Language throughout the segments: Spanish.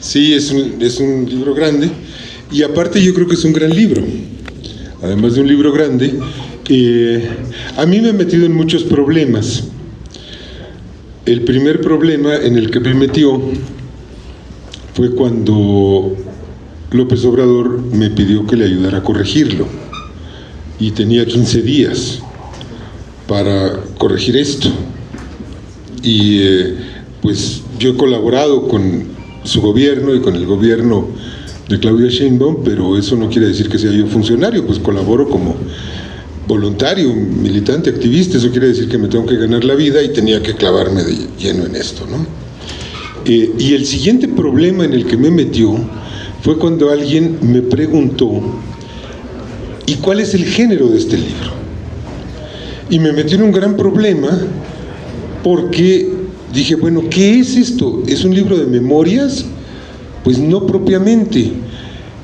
Sí, es un libro grande, y aparte yo creo que es un gran libro. Además de un libro grande, a mí me ha metido en muchos problemas. El primer problema en el que me metió fue cuando López Obrador me pidió que le ayudara a corregirlo, y tenía 15 días para corregir esto. Y pues yo he colaborado con su gobierno y con el gobierno de Claudia Sheinbaum, pero eso no quiere decir que sea yo funcionario, pues colaboro como voluntario, militante, activista. Eso quiere decir que me tengo que ganar la vida y tenía que clavarme de lleno en esto, ¿no? Y el siguiente problema en el que me metió fue cuando alguien me preguntó: ¿y cuál es el género de este libro? Y me metió en un gran problema, porque dije, bueno, ¿qué es esto? ¿Es un libro de memorias? Pues no propiamente.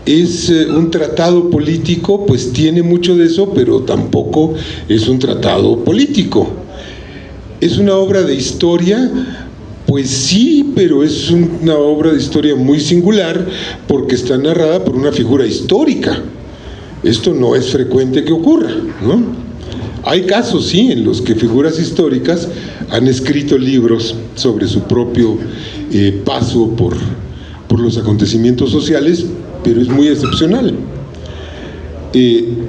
¿Es un tratado político? Pues tiene mucho de eso, pero tampoco es un tratado político. ¿Es una obra de historia? Pues sí, pero es una obra de historia muy singular, porque está narrada por una figura histórica. Esto no es frecuente que ocurra, ¿no? Hay casos, sí, en los que figuras históricas han escrito libros sobre su propio paso por los acontecimientos sociales, pero es muy excepcional.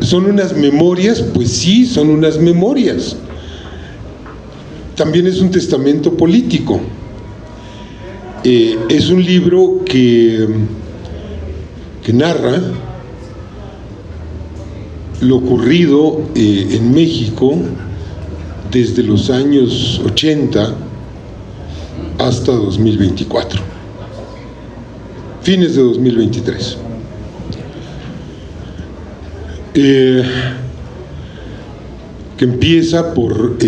¿Son unas memorias? Pues sí, son unas memorias. También es un testamento político. Es un libro que narra lo ocurrido en México desde los años 80 hasta 2024, fines de 2023. Que empieza por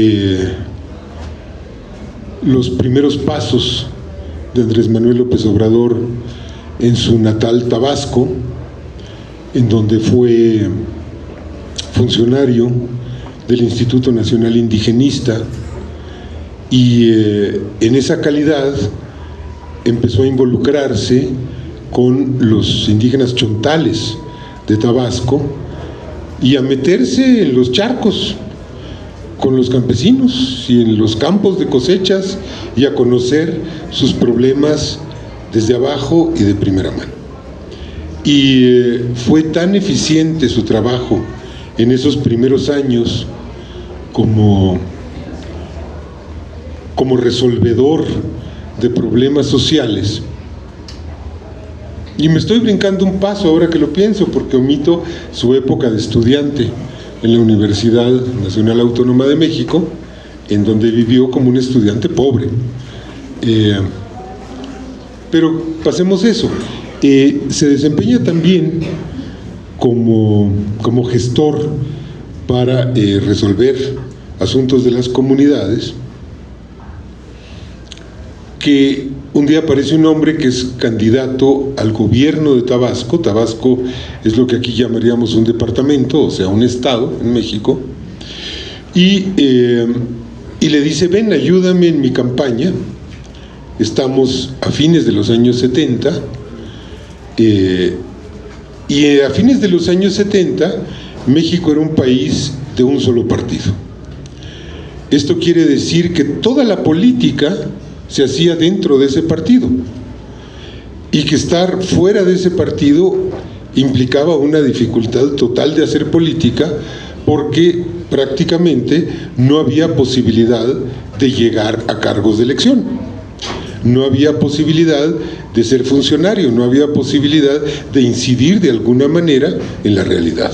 los primeros pasos de Andrés Manuel López Obrador en su natal Tabasco, en donde fue funcionario del Instituto Nacional Indigenista, y en esa calidad empezó a involucrarse con los indígenas chontales de Tabasco y a meterse en los charcos con los campesinos y en los campos de cosechas, y a conocer sus problemas desde abajo y de primera mano. Y fue tan eficiente su trabajo en esos primeros años como resolvedor de problemas sociales. Y me estoy brincando un paso ahora que lo pienso, porque omito su época de estudiante en la Universidad Nacional Autónoma de México, en donde vivió como un estudiante pobre. Pero pasemos eso. Se desempeña también como gestor para resolver asuntos de las comunidades, que un día aparece un hombre que es candidato al gobierno de Tabasco. Tabasco es lo que aquí llamaríamos un departamento, o sea, un estado en México, y le dice: ven, ayúdame en mi campaña. Estamos a fines de los años 70, y a fines de los años 70 México era un país de un solo partido. Esto quiere decir que toda la política se hacía dentro de ese partido, y que estar fuera de ese partido implicaba una dificultad total de hacer política, porque prácticamente no había posibilidad de llegar a cargos de elección, no había posibilidad de ser funcionario, no había posibilidad de incidir de alguna manera en la realidad.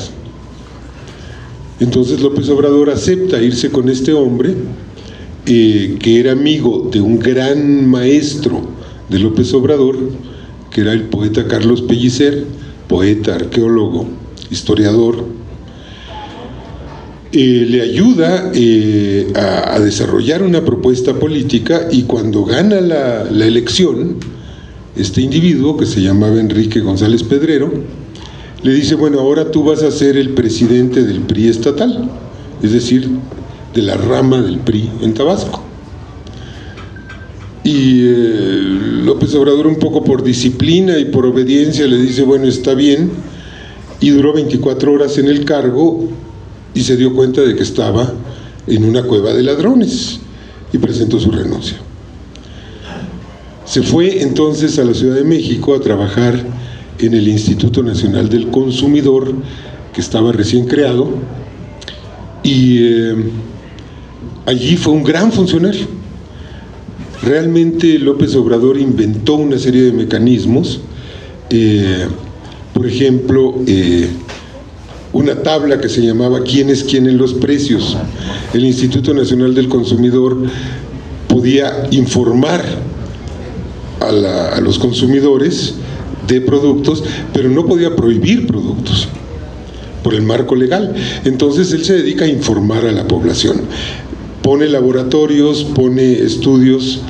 Entonces López Obrador acepta irse con este hombre, que era amigo de un gran maestro de López Obrador, que era el poeta Carlos Pellicer, poeta, arqueólogo, historiador. Le ayuda a desarrollar una propuesta política, y cuando gana la elección, este individuo, que se llamaba Enrique González Pedrero, le dice: bueno, ahora tú vas a ser el presidente del PRI estatal, es decir, de la rama del PRI en Tabasco. y López Obrador, un poco por disciplina y por obediencia, le dice, bueno, está bien, y duró 24 horas en el cargo y se dio cuenta de que estaba en una cueva de ladrones y presentó su renuncia. Se fue entonces a la Ciudad de México a trabajar en el Instituto Nacional del Consumidor, que estaba recién creado, y allí fue un gran funcionario. Realmente López Obrador inventó una serie de mecanismos, por ejemplo, una tabla que se llamaba ¿Quién es quién en los precios? El Instituto Nacional del Consumidor podía informar a los consumidores de productos, pero no podía prohibir productos por el marco legal. Entonces él se dedica a informar a la población. Pone laboratorios, pone estudios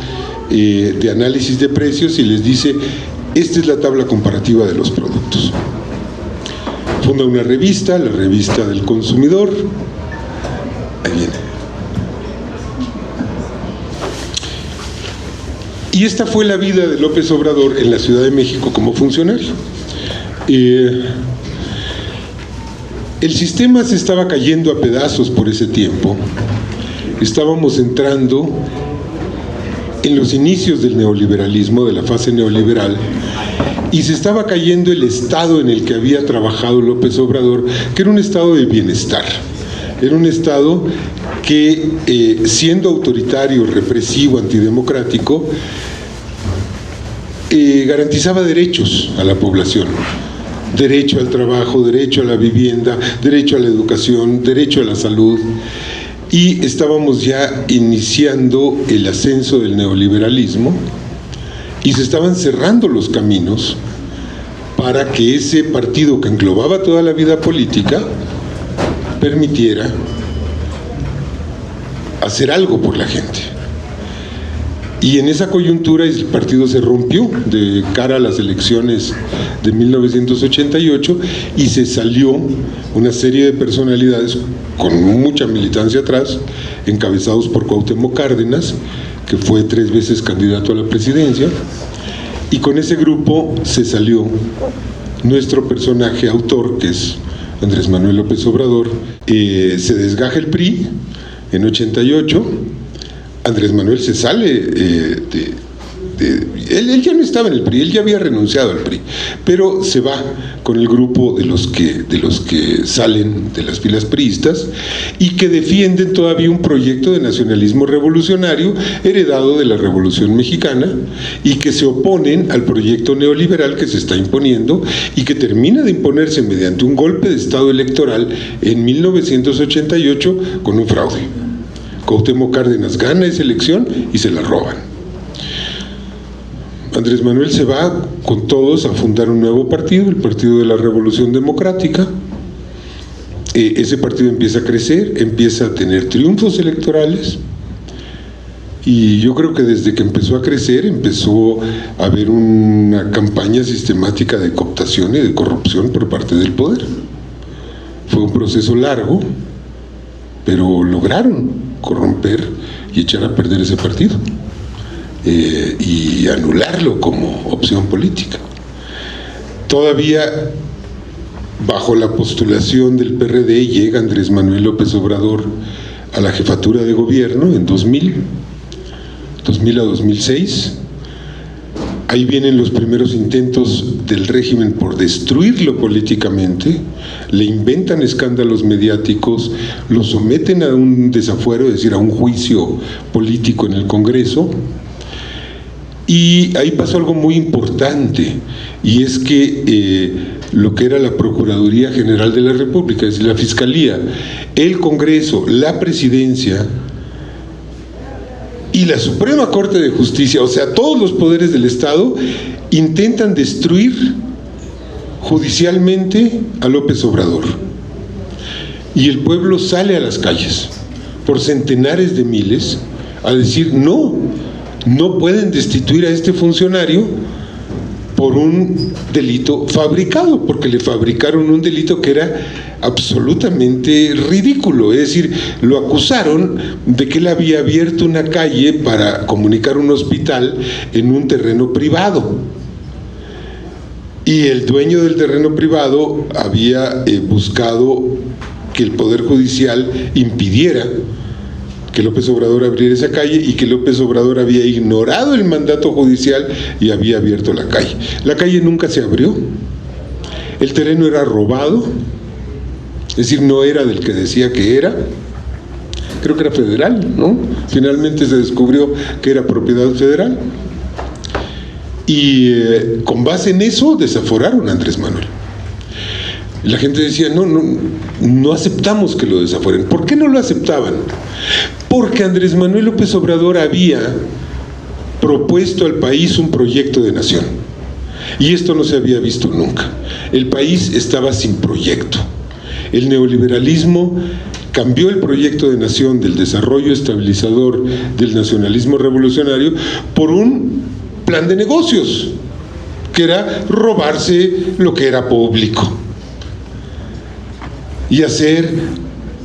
de análisis de precios y les dice, esta es la tabla comparativa de los productos. Funda una revista, la Revista del Consumidor. Ahí viene. Y esta fue la vida de López Obrador en la Ciudad de México como funcionario. El sistema se estaba cayendo a pedazos por ese tiempo. Estábamos entrando en los inicios del neoliberalismo, de la fase neoliberal, y se estaba cayendo el estado en el que había trabajado López Obrador, que era un estado de bienestar. Era un estado que, siendo autoritario, represivo, antidemocrático, garantizaba derechos a la población. Derecho al trabajo, derecho a la vivienda, derecho a la educación, derecho a la salud. Y estábamos ya iniciando el ascenso del neoliberalismo y se estaban cerrando los caminos para que ese partido que englobaba toda la vida política permitiera hacer algo por la gente. Y en esa coyuntura el partido se rompió de cara a las elecciones de 1988 y se salió una serie de personalidades con mucha militancia atrás, encabezados por Cuauhtémoc Cárdenas, que fue 3 veces candidato a la presidencia, y con ese grupo se salió nuestro personaje autor, que es Andrés Manuel López Obrador. Se desgaja el PRI en 88. Andrés Manuel se sale él ya no estaba en el PRI, él ya había renunciado al PRI, pero se va con el grupo de los que salen de las filas priistas y que defienden todavía un proyecto de nacionalismo revolucionario heredado de la Revolución Mexicana y que se oponen al proyecto neoliberal que se está imponiendo y que termina de imponerse mediante un golpe de estado electoral en 1988 con un fraude. Cuauhtémoc Cárdenas gana esa elección y se la roban. Andrés Manuel se va con todos a fundar un nuevo partido, el Partido de la Revolución Democrática. Ese partido empieza a crecer, empieza a tener triunfos electorales y yo creo que desde que empezó a crecer empezó a haber una campaña sistemática de cooptación y de corrupción por parte del poder. Fue un proceso largo, pero lograron corromper y echar a perder ese partido. Y anularlo como opción política. Todavía bajo la postulación del PRD llega Andrés Manuel López Obrador a la jefatura de gobierno en 2000 a 2006. Ahí vienen los primeros intentos del régimen por destruirlo políticamente, le inventan escándalos mediáticos, lo someten a un desafuero, es decir, a un juicio político en el Congreso. Y ahí pasó algo muy importante, y es que lo que era la Procuraduría General de la República, es decir, la Fiscalía, el Congreso, la Presidencia y la Suprema Corte de Justicia, o sea, todos los poderes del Estado, intentan destruir judicialmente a López Obrador. Y el pueblo sale a las calles, por centenares de miles, a decir no pueden destituir a este funcionario por un delito fabricado, porque le fabricaron un delito que era absolutamente ridículo. Es decir, lo acusaron de que él había abierto una calle para comunicar un hospital en un terreno privado, y el dueño del terreno privado había buscado que el Poder Judicial impidiera que López Obrador abriera esa calle, y que López Obrador había ignorado el mandato judicial y había abierto la calle. La calle nunca se abrió, el terreno era robado, es decir, no era del que decía que era, creo que era federal, ¿no? Finalmente se descubrió que era propiedad federal, y con base en eso desaforaron a Andrés Manuel. La gente decía, no aceptamos que lo desaforen. ¿Por qué no lo aceptaban? Porque Andrés Manuel López Obrador había propuesto al país un proyecto de nación, y esto no se había visto nunca. El país estaba sin proyecto. El neoliberalismo cambió el proyecto de nación del desarrollo estabilizador del nacionalismo revolucionario por un plan de negocios, que era robarse lo que era público y hacer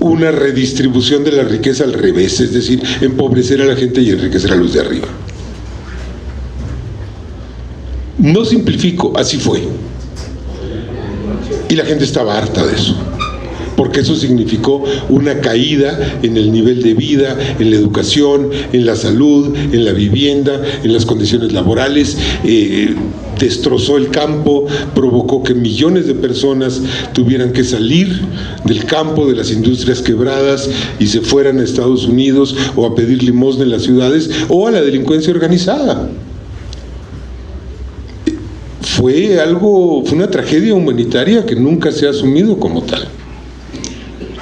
una redistribución de la riqueza al revés, es decir, empobrecer a la gente y enriquecer a los de arriba. No simplifico, así fue. Y la gente estaba harta de eso, porque eso significó una caída en el nivel de vida, en la educación, en la salud, en la vivienda, en las condiciones laborales. Destrozó el campo, provocó que millones de personas tuvieran que salir del campo, de las industrias quebradas, y se fueran a Estados Unidos o a pedir limosna en las ciudades, o a la delincuencia organizada. Fue una tragedia humanitaria que nunca se ha asumido como tal.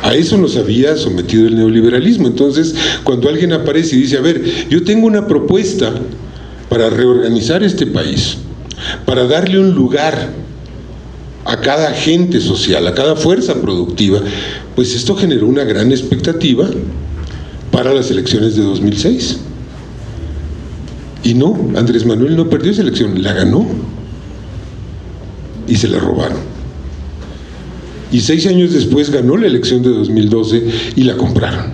A eso nos había sometido el neoliberalismo. Entonces, cuando alguien aparece y dice, a ver, yo tengo una propuesta para reorganizar este país, para darle un lugar a cada agente social, a cada fuerza productiva, pues esto generó una gran expectativa para las elecciones de 2006. Y no, Andrés Manuel no perdió esa elección, la ganó, y se la robaron. Y 6 años después ganó la elección de 2012 y la compraron.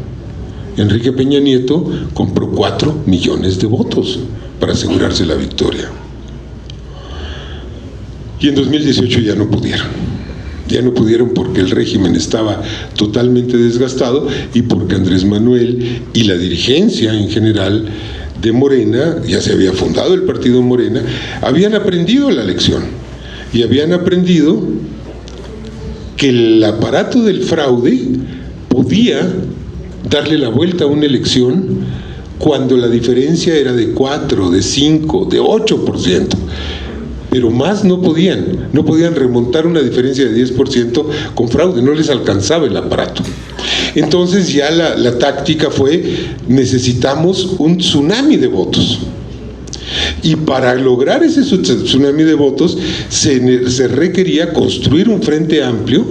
Enrique Peña Nieto compró 4 millones de votos para asegurarse la victoria. Y en 2018 ya no pudieron porque el régimen estaba totalmente desgastado, y porque Andrés Manuel y la dirigencia en general de Morena, ya se había fundado el partido Morena, habían aprendido la lección, y habían aprendido que el aparato del fraude podía darle la vuelta a una elección cuando la diferencia era de 4, de 5, de 8%. Pero más no podían remontar una diferencia de 10% con fraude, no les alcanzaba el aparato. Entonces ya la táctica fue, necesitamos un tsunami de votos. Y para lograr ese tsunami de votos se requería construir un frente amplio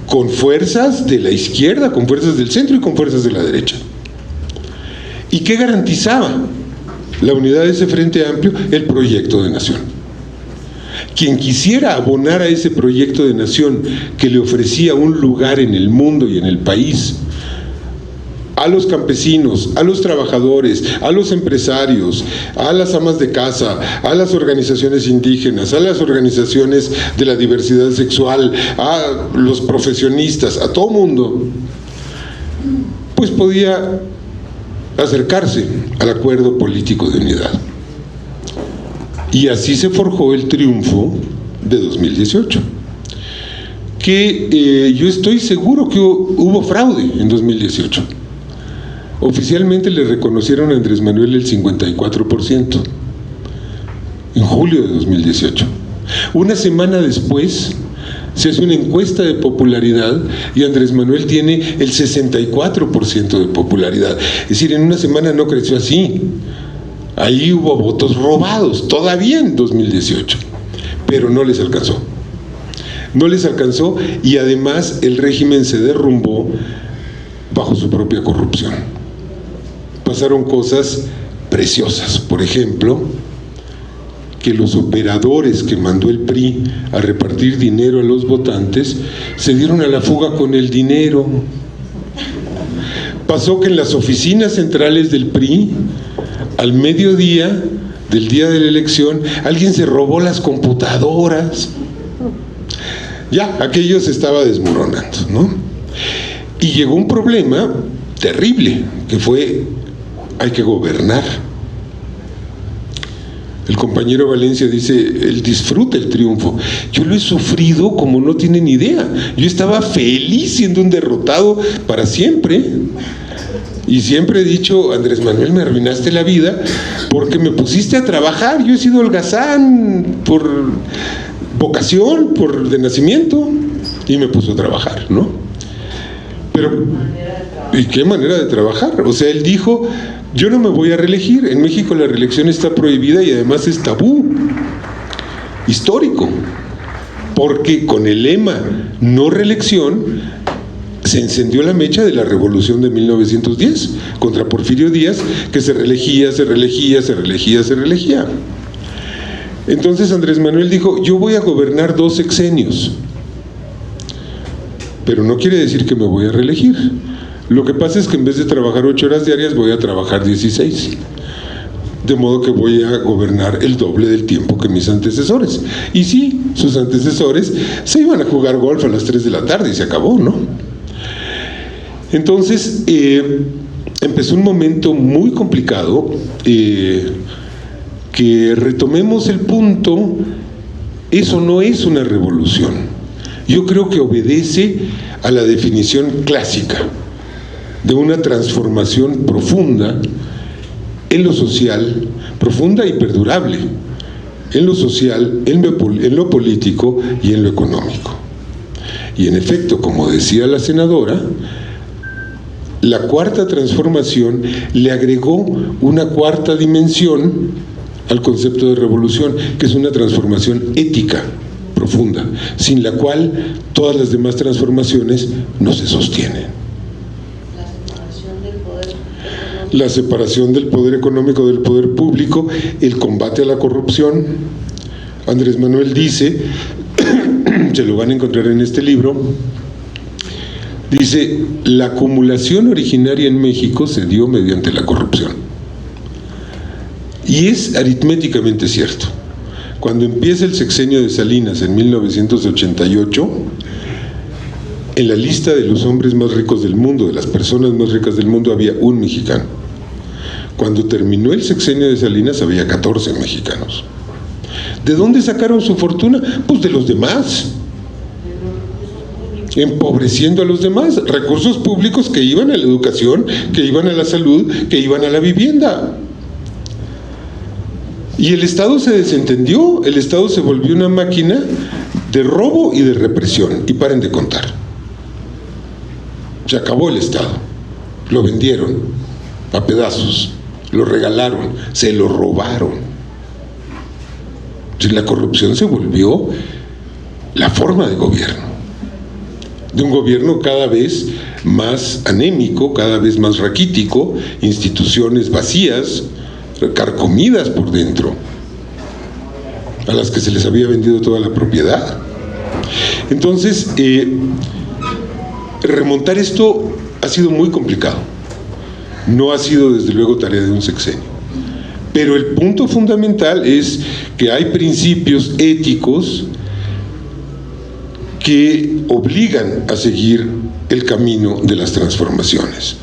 con fuerzas de la izquierda, con fuerzas del centro y con fuerzas de la derecha. ¿Y qué garantizaba la unidad de ese frente amplio? El proyecto de nación. Quien quisiera abonar a ese proyecto de nación que le ofrecía un lugar en el mundo y en el país, a los campesinos, a los trabajadores, a los empresarios, a las amas de casa, a las organizaciones indígenas, a las organizaciones de la diversidad sexual, a los profesionistas, a todo mundo, pues podía acercarse al acuerdo político de unidad. Y así se forjó el triunfo de 2018. Que yo estoy seguro que hubo fraude en 2018. Oficialmente le reconocieron a Andrés Manuel el 54% en julio de 2018. Una semana después se hace una encuesta de popularidad y Andrés Manuel tiene el 64% de popularidad. Es decir, en una semana no creció así. Ahí hubo votos robados, todavía en 2018, pero no les alcanzó. No les alcanzó, y además el régimen se derrumbó bajo su propia corrupción. Pasaron cosas preciosas. Por ejemplo, que los operadores que mandó el PRI a repartir dinero a los votantes se dieron a la fuga con el dinero. Pasó que en las oficinas centrales del PRI, al mediodía del día de la elección, alguien se robó las computadoras. Ya, aquello se estaba desmoronando, ¿no? Y llegó un problema terrible, que fue: hay que gobernar. El compañero Valencia dice, él disfruta el triunfo. Yo lo he sufrido como no tienen idea. Yo estaba feliz siendo un derrotado para siempre. Y siempre he dicho, Andrés Manuel, me arruinaste la vida porque me pusiste a trabajar. Yo he sido holgazán por vocación, por de nacimiento, y me puso a trabajar, ¿no? Pero, ¿y qué manera de trabajar? O sea, él dijo, yo no me voy a reelegir. En México la reelección está prohibida y además es tabú histórico, porque con el lema no reelección se encendió la mecha de la revolución de 1910 contra Porfirio Díaz, que se reelegía, se reelegía, se reelegía, se reelegía. Entonces Andrés Manuel dijo, yo voy a gobernar 2 sexenios, pero no quiere decir que me voy a reelegir. Lo que pasa es que en vez de trabajar 8 horas diarias voy a trabajar 16, de modo que voy a gobernar el doble del tiempo que mis antecesores. Y sí, sus antecesores se iban a jugar golf a las 3 de la tarde y se acabó, ¿no? Entonces empezó un momento muy complicado. Que retomemos el punto, eso no es una revolución. Yo creo que obedece a la definición clásica de una transformación profunda en lo social, profunda y perdurable, en lo social, en lo político y en lo económico. Y en efecto, como decía la senadora, la cuarta transformación le agregó una cuarta dimensión al concepto de revolución, que es una transformación ética profunda, sin la cual todas las demás transformaciones no se sostienen. La separación del poder económico del poder público, el combate a la corrupción. Andrés Manuel dice, se lo van a encontrar en este libro, dice, la acumulación originaria en México se dio mediante la corrupción. Y es aritméticamente cierto. Cuando empieza el sexenio de Salinas en 1988, en la lista de los hombres más ricos del mundo, de las personas más ricas del mundo, había un mexicano. Cuando terminó el sexenio de Salinas había 14 mexicanos. ¿De dónde sacaron su fortuna? Pues de los demás, empobreciendo a los demás, recursos públicos que iban a la educación, que iban a la salud, que iban a la vivienda. Y el Estado se desentendió, el Estado se volvió una máquina de robo y de represión, y paren de contar. Se acabó el Estado, lo vendieron a pedazos, lo regalaron, se lo robaron. Entonces, la corrupción se volvió la forma de gobierno, de un gobierno cada vez más anémico, cada vez más raquítico, instituciones vacías, carcomidas por dentro, a las que se les había vendido toda la propiedad. Entonces, remontar esto ha sido muy complicado. No ha sido desde luego tarea de un sexenio. Pero el punto fundamental es que hay principios éticos que obligan a seguir el camino de las transformaciones.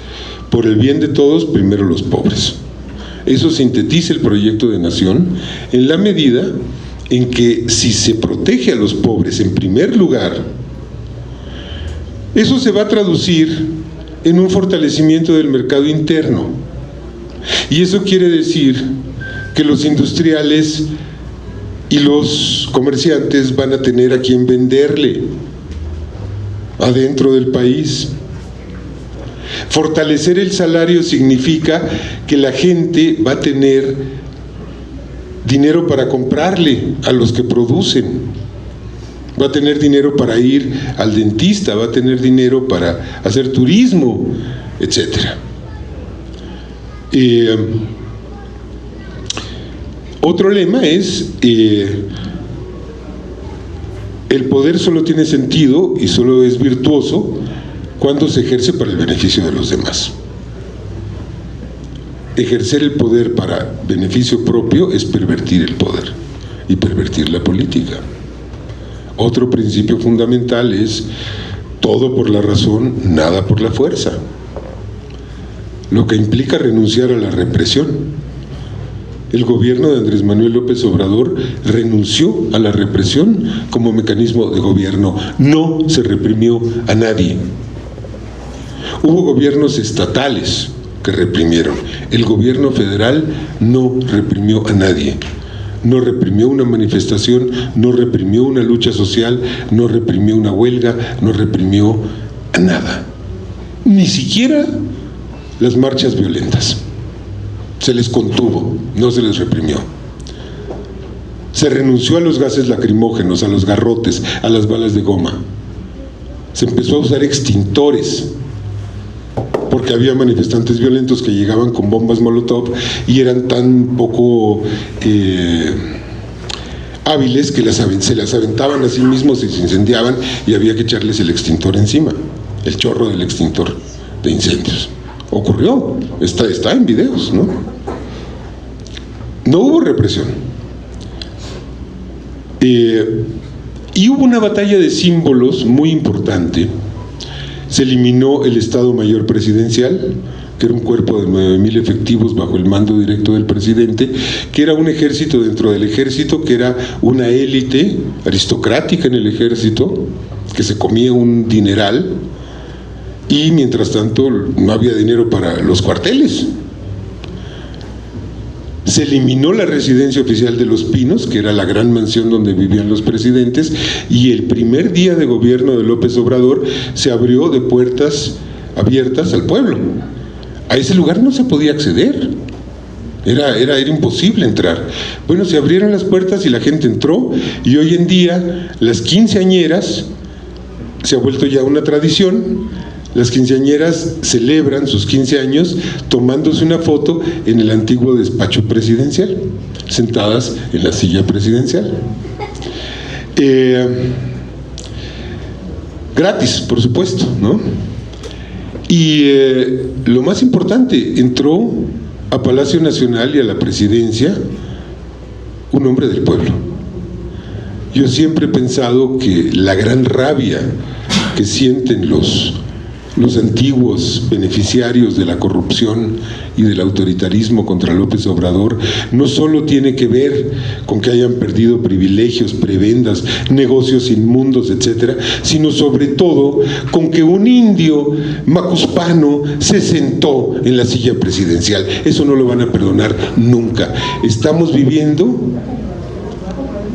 Por el bien de todos, primero los pobres. Eso sintetiza el proyecto de nación en la medida en que si se protege a los pobres en primer lugar, eso se va a traducir en un fortalecimiento del mercado interno. Y eso quiere decir que los industriales y los comerciantes van a tener a quien venderle adentro del país. Fortalecer el salario significa que la gente va a tener dinero para comprarle a los que producen, va a tener dinero para ir al dentista, va a tener dinero para hacer turismo, etc. Otro lema es el poder solo tiene sentido y solo es virtuoso cuando se ejerce para el beneficio de los demás. Ejercer el poder para beneficio propio es pervertir el poder y pervertir la política. Otro principio fundamental es todo por la razón, nada por la fuerza, lo que implica renunciar a la represión. El gobierno de Andrés Manuel López Obrador renunció a la represión como mecanismo de gobierno, no se reprimió a nadie. Hubo gobiernos estatales que reprimieron, el gobierno federal no reprimió a nadie. No reprimió una manifestación, no reprimió una lucha social, no reprimió una huelga, no reprimió a nada. Ni siquiera las marchas violentas. Se les contuvo, no se les reprimió. Se renunció a los gases lacrimógenos, a los garrotes, a las balas de goma. Se empezó a usar extintores, porque había manifestantes violentos que llegaban con bombas Molotov y eran tan poco hábiles que se las aventaban a sí mismos y se incendiaban y había que echarles el extintor encima, el chorro del extintor de incendios. Ocurrió, está en videos, ¿no? No hubo represión. Y hubo una batalla de símbolos muy importante. Se eliminó el Estado Mayor Presidencial, que era un cuerpo de 9,000 efectivos bajo el mando directo del presidente, que era un ejército dentro del ejército, que era una élite aristocrática en el ejército, que se comía un dineral, y mientras tanto no había dinero para los cuarteles. Se eliminó la residencia oficial de Los Pinos, que era la gran mansión donde vivían los presidentes, y el primer día de gobierno de López Obrador se abrió de puertas abiertas al pueblo. A ese lugar no se podía acceder, era imposible entrar. Bueno, se abrieron las puertas y la gente entró, y hoy en día las quinceañeras, se ha vuelto ya una tradición. Las quinceañeras celebran sus 15 años tomándose una foto en el antiguo despacho presidencial, sentadas en la silla presidencial. Gratis, por supuesto, ¿no? Y lo más importante, entró a Palacio Nacional y a la presidencia un hombre del pueblo. Yo siempre he pensado que la gran rabia que sienten los antiguos beneficiarios de la corrupción y del autoritarismo contra López Obrador no solo tiene que ver con que hayan perdido privilegios, prebendas, negocios inmundos, etcétera, sino sobre todo con que un indio macuspano se sentó en la silla presidencial. Eso no lo van a perdonar nunca. Estamos viviendo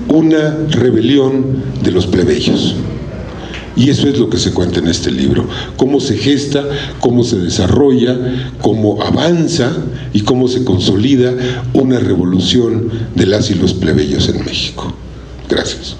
una rebelión de los plebeyos. Y eso es lo que se cuenta en este libro, cómo se gesta, cómo se desarrolla, cómo avanza y cómo se consolida una revolución de las y los plebeyos en México. Gracias.